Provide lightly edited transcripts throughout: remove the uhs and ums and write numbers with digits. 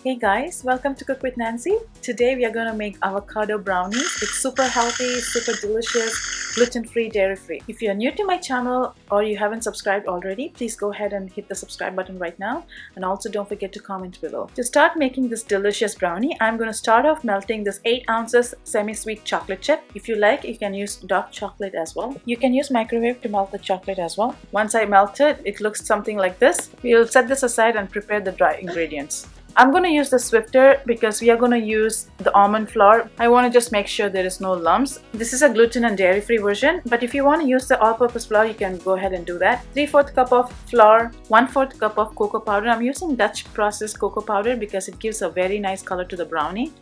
Hey guys, welcome to Cook with Nancy. Today we are going to make avocado brownies. It's super healthy, super delicious, gluten-free, dairy-free. If you're new to my channel or you haven't subscribed already, please go ahead and hit the subscribe button right now, and also don't forget to comment below. To start making this delicious brownie, I'm going to start off melting this 8 ounces semi-sweet chocolate chip. If you like, you can use dark chocolate as well. You can use microwave to melt the chocolate as well. Once I melt it, it looks something like this. We'll set this aside and prepare the dry ingredients. I'm going to use the Swifter because we are going to use the almond flour. I want to just make sure there is no lumps. This is a gluten and dairy-free version, but if you want to use the all-purpose flour, you can go ahead and do that. 3/4 cup of flour, 1/4 cup of cocoa powder. I'm using Dutch processed cocoa powder because it gives a very nice color to the brownie.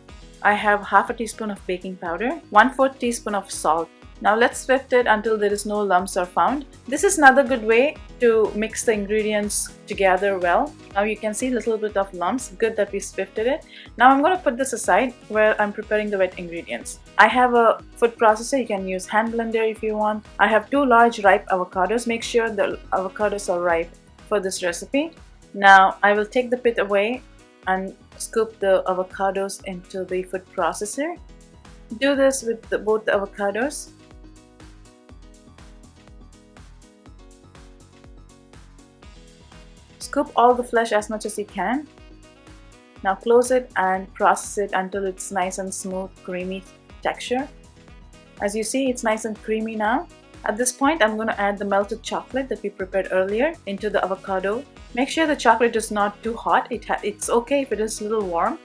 I have 1/2 teaspoon of baking powder, 1/4 teaspoon of salt. Now let's swift it until there is no lumps are found. This is another good way to mix the ingredients together well. Now you can see a little bit of lumps. Good that we swifted it. Now I'm going to put this aside where I'm preparing the wet ingredients. I have a food processor. You can use hand blender if you want. I have 2 large ripe avocados. Make sure the avocados are ripe for this recipe. Now I will take the pit away and scoop the avocados into the food processor. Do this with both the avocados. Scoop all the flesh as much as you can. Now close it and process it until it's nice and smooth, creamy texture. As you see, it's nice and creamy now. At this point, I'm going to add the melted chocolate that we prepared earlier into the avocado. Make sure the chocolate is not too hot. It's okay if it is a little warm.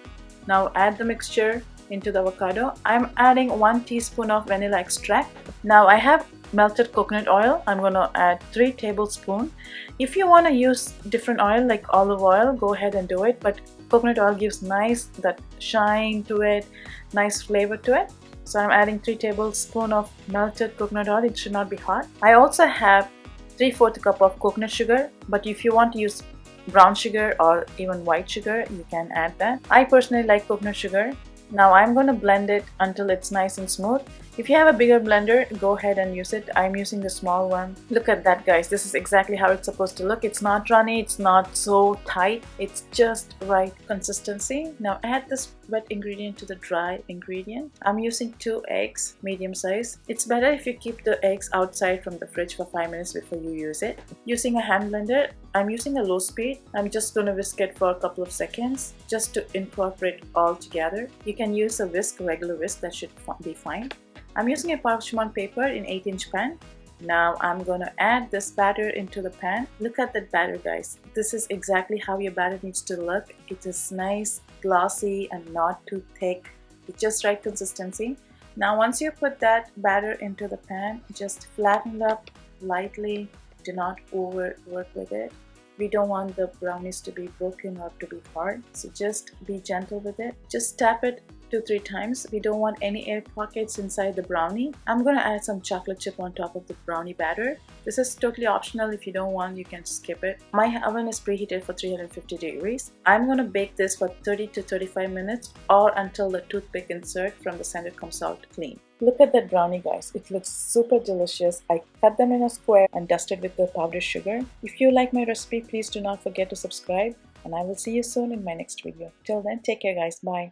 Now add the mixture into the avocado. I'm adding 1 teaspoon of vanilla extract. Now I have melted coconut oil. I'm going to add 3 tablespoons. If you want to use different oil like olive oil, go ahead and do it, but coconut oil gives nice that shine to it, nice flavor to it. So I'm adding 3 tablespoons of melted coconut oil. It should not be hot. I also have 3/4 cup of coconut sugar, but if you want to use brown sugar or even white sugar, you can add that. I personally like coconut sugar. Now I'm going to blend it until it's nice and smooth. If you have a bigger blender, go ahead and use it. I'm using the small one. Look at that, guys. This is exactly how it's supposed to look. It's not runny, it's not so tight. It's just right consistency. Now add this wet ingredient to the dry ingredient. I'm using 2 eggs, medium size. It's better if you keep the eggs outside from the fridge for 5 minutes before you use it. Using a hand blender, I'm using a low speed. I'm just going to whisk it for a couple of seconds just to incorporate all together. You can use a whisk, regular whisk, that should be fine. I'm using a parchment paper in 8-inch pan. Now I'm going to add this batter into the pan. Look at that batter, guys. This is exactly how your batter needs to look. It is nice, glossy, and not too thick. It's just right consistency. Now once you put that batter into the pan, just flatten it up lightly. Do not overwork with it. We don't want the brownies to be broken or to be hard, so just be gentle with it. Just tap it 2-3 times. We don't want any air pockets inside the brownie. I'm going to add some chocolate chip on top of the brownie batter. This is totally optional. If you don't want, you can skip it. My oven is preheated for 350 degrees. I'm going to bake this for 30 to 35 minutes or until the toothpick insert from the center comes out clean. Look at that brownie, guys. It looks super delicious. I cut them in a square and dusted with the powdered sugar. If you like my recipe, please do not forget to subscribe, and I will see you soon in my next video. Till then, take care, guys. Bye.